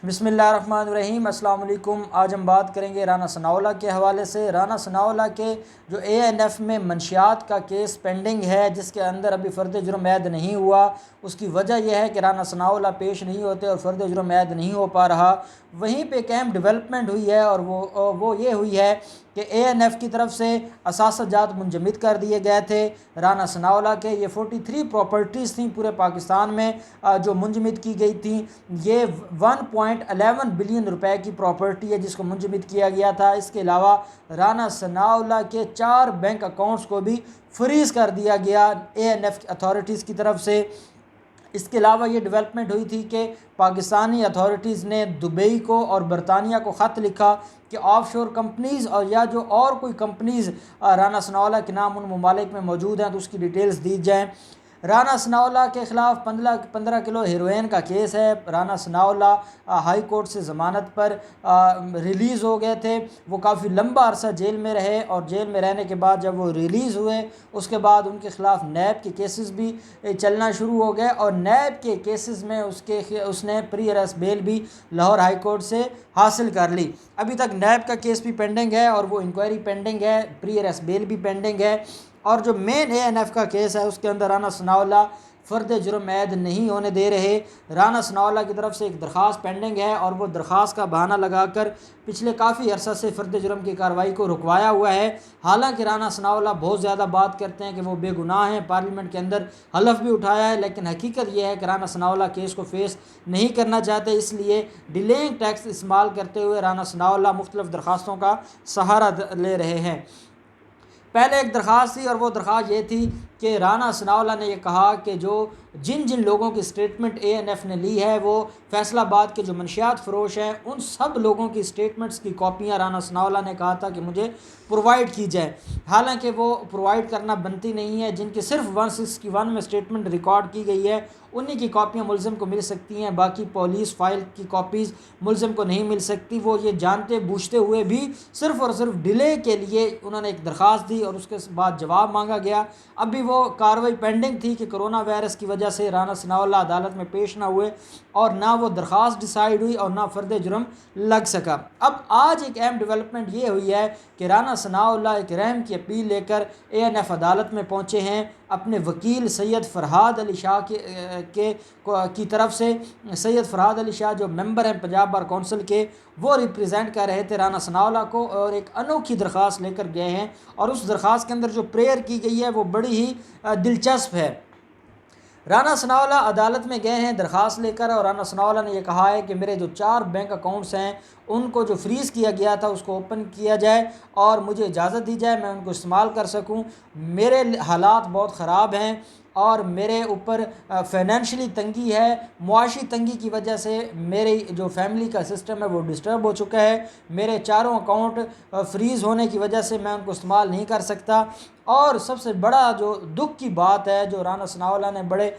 بسم اللہ الرحمن الرحیم۔ السلام علیکم۔ آج ہم بات کریں گے رانا ثناءاللہ کے حوالے سے۔ رانا ثناءاللہ کے جو ANF میں منشیات کا کیس پینڈنگ ہے، جس کے اندر ابھی فرد جرم عائد نہیں ہوا، اس کی وجہ یہ ہے کہ رانا ثناءاللہ پیش نہیں ہوتے اور فرد جرم عائد نہیں ہو پا رہا۔ وہیں پہ ایک اہم ڈیولپمنٹ ہوئی ہے اور وہ یہ ہوئی ہے کہ ANF کی طرف سے اثاثہ جات منجمد کر دیے گئے تھے رانا ثناءاللہ کے۔ یہ 43 پراپرٹیز تھیں پورے پاکستان میں جو منجمد کی گئی تھیں۔ یہ 1.11 بلین روپے کی پراپرٹی ہے جس کو منجمد کیا گیا تھا۔ اس کے علاوہ رانا ثناءاللہ کے 4 بینک اکاؤنٹس کو بھی فریز کر دیا گیا ANF اتھارٹیز کی طرف سے۔ اس کے علاوہ یہ ڈیولپمنٹ ہوئی تھی کہ پاکستانی اتھارٹیز نے دبئی کو اور برطانیہ کو خط لکھا کہ آف شور کمپنیز اور یا جو اور کوئی کمپنیز رانا ثناءاللہ کے نام ان ممالک میں موجود ہیں تو اس کی ڈیٹیلز دی جائیں۔ رانا ثناءاللہ کے خلاف 15 کلو ہیروئن کا کیس ہے۔ رانا ثناءاللہ ہائی کورٹ سے ضمانت پر ریلیز ہو گئے تھے۔ وہ کافی لمبا عرصہ جیل میں رہے اور جیل میں رہنے کے بعد جب وہ ریلیز ہوئے اس کے بعد ان کے خلاف نیب کے کیسز بھی چلنا شروع ہو گئے اور نیب کے کیسز میں اس نے پری ارسٹ بیل بھی لاہور ہائی کورٹ سے حاصل کر لی۔ ابھی تک نیب کا کیس بھی پینڈنگ ہے اور وہ انکوائری پینڈنگ ہے، پری ارسٹ بیل بھی پینڈنگ ہے۔ اور جو مین ANF کا کیس ہے اس کے اندر رانا ثناءاللہ فرد جرم عائد نہیں ہونے دے رہے۔ رانا ثناءاللہ کی طرف سے ایک درخواست پینڈنگ ہے اور وہ درخواست کا بہانہ لگا کر پچھلے کافی عرصہ سے فرد جرم کی کارروائی کو رکوایا ہوا ہے۔ حالانکہ رانا ثناءاللہ بہت زیادہ بات کرتے ہیں کہ وہ بے گناہ ہیں، پارلیمنٹ کے اندر حلف بھی اٹھایا ہے، لیکن حقیقت یہ ہے کہ رانا ثناءاللہ کیس کو فیس نہیں کرنا چاہتے، اس لیے ڈیلینگ ٹیکس استعمال کرتے ہوئے رانا ثناءاللہ مختلف درخواستوں کا سہارا لے رہے ہیں۔ پہلے ایک درخواست تھی اور وہ درخواست یہ تھی کہ رانا ثناءاللہ نے یہ کہا کہ جن لوگوں کی اسٹیٹمنٹ ANF نے لی ہے وہ فیصل آباد کے جو منشیات فروش ہیں ان سب لوگوں کی اسٹیٹمنٹس کی کاپیاں رانا ثناءاللہ نے کہا تھا کہ مجھے پرووائڈ کی جائے، حالانکہ وہ پرووائڈ کرنا بنتی نہیں ہے۔ جن کی صرف 161 میں اسٹیٹمنٹ ریکارڈ کی گئی ہے انہی کی کاپیاں ملزم کو مل سکتی ہیں، باقی پولیس فائل کی کاپیز ملزم کو نہیں مل سکتی۔ وہ یہ جانتے بوجھتے ہوئے بھی صرف اور صرف ڈیلے کے لیے انہوں نے ایک درخواست دی اور اس کے بعد جواب مانگا گیا۔ اب بھی وہ کارروائی پینڈنگ تھی کہ کرونا وائرس کی وجہ سے رانا ثناءاللہ عدالت میں پیش نہ ہوئے اور نہ وہ درخواست ڈیسائیڈ ہوئی اور نہ فرد جرم لگ سکا۔ اب آج ایک اہم ڈیولپمنٹ یہ ہوئی ہے کہ رانا ثناءاللہ ایک رحم کی اپیل لے کر ANF عدالت میں پہنچے ہیں اپنے وکیل سید فرہاد علی شاہ کی طرف سے۔ سید فرہاد علی شاہ جو ممبر ہیں پنجاب بار کونسل کے، وہ ریپریزنٹ کر رہے تھے رانا ثناءاللہ کو اور ایک انوکھی درخواست لے کر گئے ہیں اور اس درخواست کے اندر جو پریئر کی گئی ہے وہ بڑی ہی دلچسپ ہے۔ رانا ثناءاللہ عدالت میں گئے ہیں درخواست لے کر اور رانا ثناءاللہ نے یہ کہا ہے کہ میرے جو 4 بینک اکاؤنٹس ہیں ان کو جو فریز کیا گیا تھا اس کو اوپن کیا جائے اور مجھے اجازت دی جائے میں ان کو استعمال کر سکوں۔ میرے حالات بہت خراب ہیں اور میرے اوپر فائنینشلی تنگی ہے، معاشی تنگی کی وجہ سے میری جو فیملی کا سسٹم ہے وہ ڈسٹرب ہو چکا ہے۔ میرے 4 اکاؤنٹ فریز ہونے کی وجہ سے میں ان کو استعمال نہیں کر سکتا۔ اور سب سے بڑا جو دکھ کی بات ہے جو رانا ثناءاللہ نے بڑے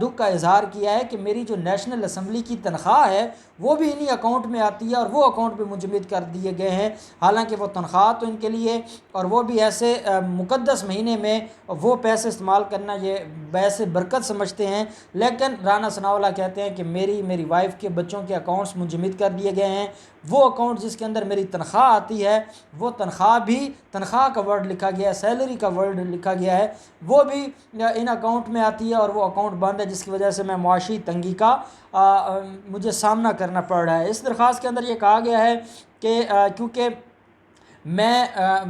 دکھ کا اظہار کیا ہے کہ میری جو نیشنل اسمبلی کی تنخواہ ہے وہ بھی انہی اکاؤنٹ میں آتی ہے اور وہ اکاؤنٹ بھی منجمد کر دیے گئے ہیں، حالانکہ وہ تنخواہ تو ان کے لیے اور وہ بھی ایسے مقدس مہینے میں وہ پیسے استعمال کرنا یہ باعث برکت سمجھتے ہیں۔ لیکن رانا ثناءاللہ کہتے ہیں کہ میری وائف کے بچوں کے اکاؤنٹس منجمد کر دیے گئے ہیں۔ وہ اکاؤنٹ جس کے اندر میری تنخواہ آتی ہے وہ تنخواہ بھی تنخواہ کا ورڈ لکھا گیا ہے، سیلری کا ورڈ لکھا گیا ہے، وہ بھی ان اکاؤنٹ میں آتی ہے اور وہ اکاؤنٹ بند ہے جس کی وجہ سے میں معاشی تنگی کا مجھے سامنا کرنا پڑ رہا ہے۔ اس درخواست کے اندر یہ کہا گیا ہے کہ کیونکہ میں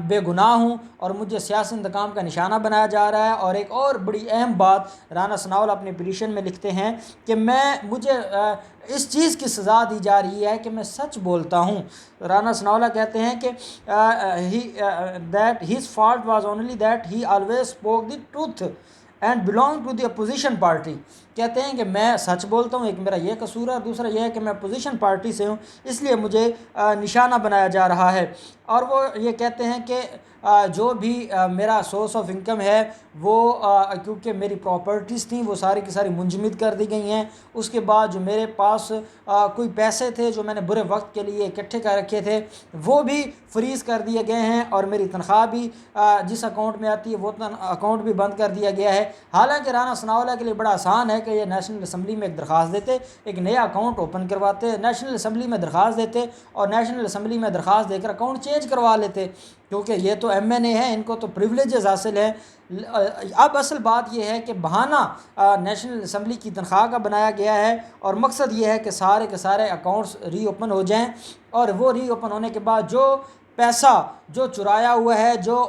بے گناہ ہوں اور مجھے سیاسی انتقام کا نشانہ بنایا جا رہا ہے، اور ایک اور بڑی اہم بات رانا ثناءاللہ اپنے پٹیشن میں لکھتے ہیں کہ مجھے اس چیز کی سزا دی جا رہی ہے کہ میں سچ بولتا ہوں۔ رانا ثناءاللہ کہتے ہیں کہ that his fault was only that he always spoke the truth and belonged to the opposition party۔ کہتے ہیں کہ میں سچ بولتا ہوں، ایک میرا یہ قصور ہے، دوسرا یہ ہے کہ میں اپوزیشن پارٹی سے ہوں، اس لیے مجھے نشانہ بنایا جا رہا ہے۔ اور وہ یہ کہتے ہیں کہ جو بھی میرا سورس آف انکم ہے وہ کیونکہ میری پراپرٹیز تھیں وہ ساری کی ساری منجمد کر دی گئی ہیں۔ اس کے بعد جو میرے پاس کوئی پیسے تھے جو میں نے برے وقت کے لیے اکٹھے کر رکھے تھے وہ بھی فریز کر دیے گئے ہیں، اور میری تنخواہ بھی جس اکاؤنٹ میں آتی ہے وہ اکاؤنٹ بھی بند کر دیا گیا ہے۔ حالانکہ رانا ثناءاللہ کے لیے بڑا آسان ہے کہ یہ نیشنل اسمبلی میں ایک درخواست دیتے, ایک نیا اکاؤنٹ اوپن کرواتے, نیشنل اسمبلی میں درخواست دیتے اور نیشنل اسمبلی میں درخواست دے کر اکاؤنٹ چینج کروا لیتے, کیونکہ یہ تو ایم این اے ہیں, ان کو تو پریولیجز حاصل ہیں. اب اصل بات یہ ہے کہ بہانہ نیشنل اسمبلی کی تنخواہ کا بنایا گیا ہے, اور مقصد یہ ہے کہ سارے کے سارے اکاؤنٹس ری اوپن ہو جائیں, اور وہ ری اوپن ہونے کے بعد جو پیسہ جو چرایا ہوا ہے, جو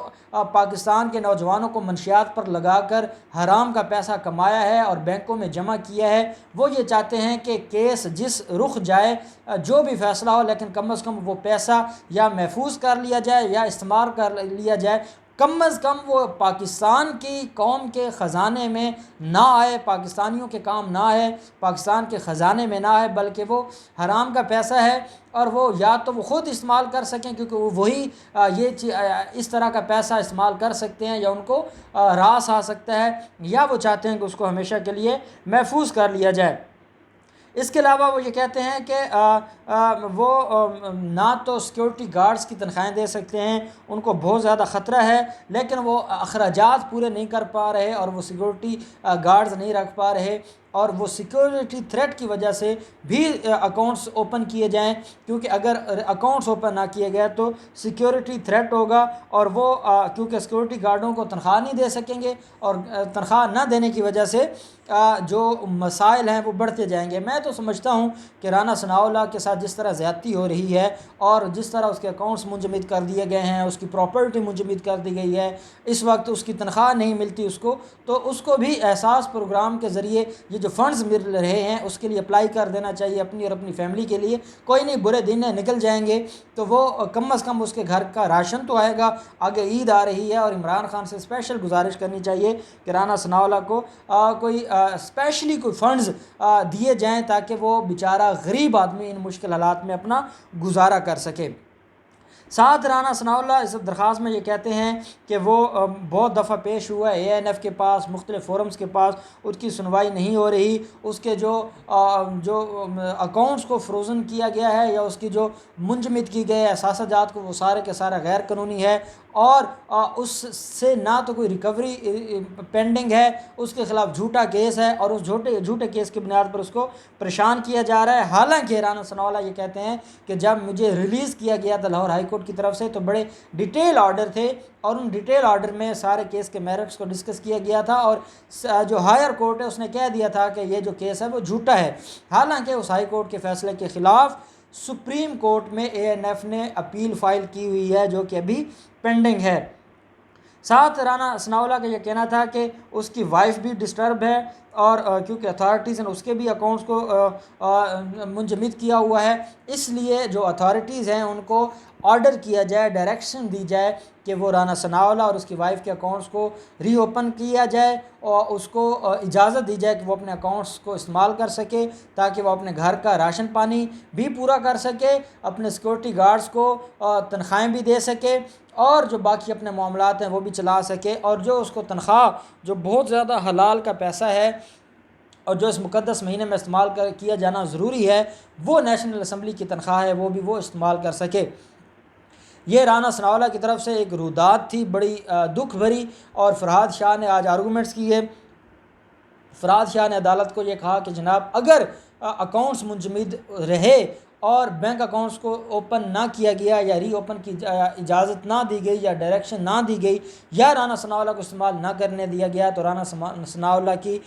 پاکستان کے نوجوانوں کو منشیات پر لگا کر حرام کا پیسہ کمایا ہے اور بینکوں میں جمع کیا ہے, وہ یہ چاہتے ہیں کہ کیس جس رخ جائے, جو بھی فیصلہ ہو, لیکن کم از کم وہ پیسہ یا محفوظ کر لیا جائے یا استعمال کر لیا جائے, کم از کم وہ پاکستان کی قوم کے خزانے میں نہ آئے, پاکستانیوں کے کام نہ آئے, پاکستان کے خزانے میں نہ آئے, بلکہ وہ حرام کا پیسہ ہے, اور وہ یا تو وہ خود استعمال کر سکیں کیونکہ وہ وہی اس طرح کا پیسہ استعمال کر سکتے ہیں یا ان کو راس آ سکتا ہے, یا وہ چاہتے ہیں کہ اس کو ہمیشہ کے لیے محفوظ کر لیا جائے. اس کے علاوہ وہ یہ کہتے ہیں کہ وہ نہ تو سیکیورٹی گارڈز کی تنخواہیں دے سکتے ہیں, ان کو بہت زیادہ خطرہ ہے, لیکن وہ اخراجات پورے نہیں کر پا رہے اور وہ سیکیورٹی گارڈز نہیں رکھ پا رہے, اور وہ سیکیورٹی تھریٹ کی وجہ سے بھی اکاؤنٹس اوپن کیے جائیں, کیونکہ اگر اکاؤنٹس اوپن نہ کیے گئے تو سیکیورٹی تھریٹ ہوگا, اور وہ کیونکہ سیکیورٹی گارڈوں کو تنخواہ نہیں دے سکیں گے, اور تنخواہ نہ دینے کی وجہ سے جو مسائل ہیں وہ بڑھتے جائیں گے. میں تو سمجھتا ہوں کہ رانا ثناء اللہ کے ساتھ جس طرح زیادتی ہو رہی ہے اور جس طرح اس کے اکاؤنٹس منجمد کر دیے گئے ہیں, اس کی پراپرٹی منجمد کر دی گئی ہے, اس وقت اس کی تنخواہ نہیں ملتی اس کو, تو اس کو بھی احساس پروگرام کے ذریعے یہ جو فنڈز مل رہے ہیں اس کے لیے اپلائی کر دینا چاہیے اپنی اور اپنی فیملی کے لیے. کوئی نہیں, برے دن نکل جائیں گے تو وہ کم از کم اس کے گھر کا راشن تو آئے گا. آگے عید آ رہی ہے, اور عمران خان سے اسپیشل گزارش کرنی چاہیے کہ رانا ثناء اللہ کو کوئی اسپیشلی کوئی فنڈز دیے جائیں تاکہ وہ بیچارہ غریب آدمی ان مشکل حالات میں اپنا گزارا کر سکے. ساتھ رانا ثناء اللہ اس درخواست میں یہ کہتے ہیں کہ وہ بہت دفعہ پیش ہوا ہے ANF کے پاس, مختلف فورمز کے پاس, اس کی سنوائی نہیں ہو رہی. اس کے جو اکاؤنٹس کو فروزن کیا گیا ہے یا اس کی جو منجمد کی گئے اثاثہ جات کو, وہ سارے کے سارا غیر قانونی ہے, اور اس سے نہ تو کوئی ریکوری پینڈنگ ہے, اس کے خلاف جھوٹا کیس ہے, اور اس جھوٹے کیس کی بنیاد پر اس کو پریشان کیا جا رہا ہے. حالانکہ رانا ثناء اللہ یہ کہتے ہیں کہ جب مجھے ریلیز کیا گیا تھا لاہور ہائی کورٹ کی طرف سے تو بڑے ڈیٹیل آرڈر تھے, اور ان ڈیٹیل آرڈر میں سارے کیس کے میرٹس کو ڈسکس کیا گیا تھا, اور جو ہائر کورٹ ہے اس نے کہہ دیا تھا کہ یہ جو کیس ہے وہ جھوٹا ہے. حالانکہ اس ہائی کورٹ کے فیصلے کے خلاف سپریم کورٹ میں ANF نے اپیل فائل کی ہوئی ہے جو کہ ابھی پینڈنگ ہے. ساتھ رانا ثناء اللہ کا یہ کہنا تھا کہ اس کی وائف بھی ڈسٹرب ہے, اور کیونکہ اتھارٹیز نے اس کے بھی اکاؤنٹس کو منجمد کیا ہوا ہے, اس لیے جو اتھارٹیز ہیں ان کو آرڈر کیا جائے, ڈائریکشن دی جائے کہ وہ رانا ثناء اللہ اور اس کی وائف کے اکاؤنٹس کو ری اوپن کیا جائے, اور اس کو اجازت دی جائے کہ وہ اپنے اکاؤنٹس کو استعمال کر سکے تاکہ وہ اپنے گھر کا راشن پانی بھی پورا کر سکے, اپنے سیکورٹی گارڈز کو تنخواہیں بھی دے سکے, اور جو باقی اپنے معاملات ہیں وہ بھی چلا سکے, اور جو اس کو تنخواہ جو بہت زیادہ حلال کا پیسہ ہے اور جو اس مقدس مہینے میں استعمال کیا جانا ضروری ہے, وہ نیشنل اسمبلی کی تنخواہ ہے, وہ بھی وہ استعمال کر سکے. یہ رانا ثناء اللہ کی طرف سے ایک رودات تھی بڑی دکھ بھری, اور فرحاد شاہ نے آج آرگومنٹس کیے. فرحاد شاہ نے عدالت کو یہ کہا کہ جناب اگر اکاؤنٹس منجمد رہے اور بینک اکاؤنٹس کو اوپن نہ کیا گیا یا ری اوپن کی اجازت نہ دی گئی یا ڈائریکشن نہ دی گئی یا رانا ثناء اللہ کو استعمال نہ کرنے دیا گیا, تو رانا ثناء اللہ کی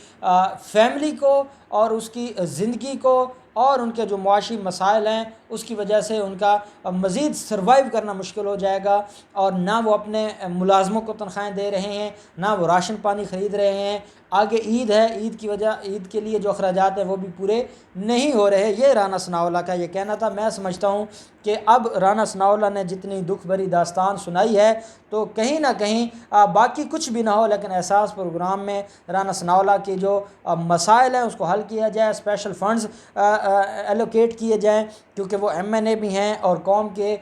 فیملی کو اور اس کی زندگی کو اور ان کے جو معاشی مسائل ہیں اس کی وجہ سے ان کا مزید سروائیو کرنا مشکل ہو جائے گا, اور نہ وہ اپنے ملازموں کو تنخواہیں دے رہے ہیں, نہ وہ راشن پانی خرید رہے ہیں. آگے عید ہے, عید کے لیے جو اخراجات ہیں وہ بھی پورے نہیں ہو رہے. یہ رانا ثناء اللہ کا یہ کہنا تھا. میں سمجھتا ہوں کہ اب رانا ثناء اللہ نے جتنی دکھ بھری داستان سنائی ہے تو کہیں نہ کہیں باقی کچھ بھی نہ ہو, لیکن احساس پروگرام میں رانا ثناء اللہ کے جو مسائل ہیں اس کو حل کیا جائے, اسپیشل فنڈز ایلوکیٹ کیے جائیں, کیونکہ وہ MNA بھی ہیں اور قوم کے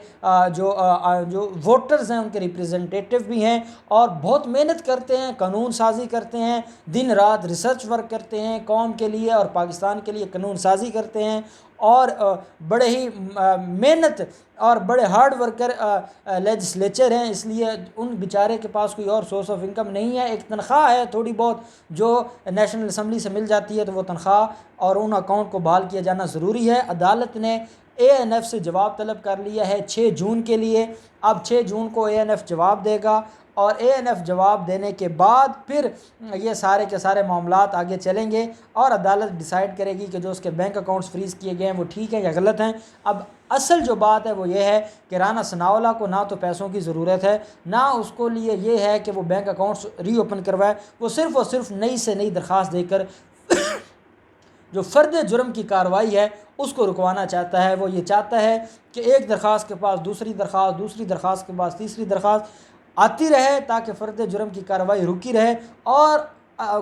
جو ووٹرز ہیں ان کے ریپریزنٹیٹیو بھی ہیں، اور بہت محنت کرتے ہیں، قانون سازی کرتے ہیں، دن رات ریسرچ ورک کرتے ہیں، قوم کے لیے اور پاکستان کے لیے قانون سازی کرتے ہیں، اور بڑے ہی محنت اور بڑے ہارڈ ورکر لیجسلیچر ہیں۔ اس لیے ان بیچارے کے پاس کوئی اور سورس آف انکم نہیں ہے، ایک تنخواہ ہے تھوڑی بہت جو نیشنل اسمبلی سے مل جاتی ہے، تو وہ تنخواہ اور ان اکاؤنٹ کو بحال کیا جانا ضروری ہے۔ عدالت نے ANF سے جواب طلب کر لیا ہے 6 جون کے لیے۔ اب 6 جون کو ANF جواب دے گا، اور ANF جواب دینے کے بعد پھر یہ سارے کے سارے معاملات آگے چلیں گے، اور عدالت ڈیسائیڈ کرے گی کہ جو اس کے بینک اکاؤنٹس فریز کیے گئے ہیں وہ ٹھیک ہیں یا غلط ہیں۔ اب اصل جو بات ہے وہ یہ ہے کہ رانا ثناءاللہ کو نہ تو پیسوں کی ضرورت ہے، نہ اس کو لیے یہ ہے کہ وہ بینک اکاؤنٹس ری اوپن کروائے، وہ صرف اور صرف نئی سے نئی درخواست دے کر جو فرد جرم کی کارروائی ہے اس کو رکوانا چاہتا ہے۔ وہ یہ چاہتا ہے کہ ایک درخواست کے پاس دوسری درخواست، دوسری درخواست کے پاس تیسری درخواست آتی رہے، تاکہ فرد جرم کی کارروائی رکی رہے، اور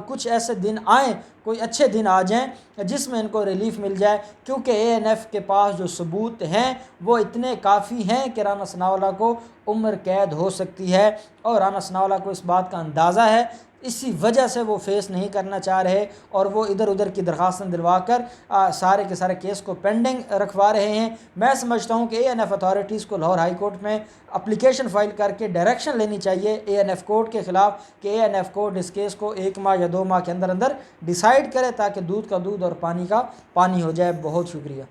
کچھ ایسے دن آئیں، کوئی اچھے دن آ جائیں جس میں ان کو ریلیف مل جائے، کیونکہ ANF کے پاس جو ثبوت ہیں وہ اتنے کافی ہیں کہ رانا ثناءاللہ کو عمر قید ہو سکتی ہے، اور رانا ثناءاللہ کو اس بات کا اندازہ ہے۔ اسی وجہ سے وہ فیس نہیں کرنا چاہ رہے، اور وہ ادھر ادھر کی درخواستیں دلوا کر سارے کے سارے کیس کو پینڈنگ رکھوا رہے ہیں۔ میں سمجھتا ہوں کہ ANF اتھارٹیز کو لاہور ہائی کورٹ میں اپلیکیشن فائل کر کے ڈائریکشن لینی چاہیے ANF کورٹ کے خلاف کہ ANF کورٹ اس کیس کو 1 ماہ یا 2 ماہ کے اندر ڈیسائیڈ کرے، تاکہ دودھ کا دودھ اور پانی کا پانی ہو جائے۔ بہت شکریہ۔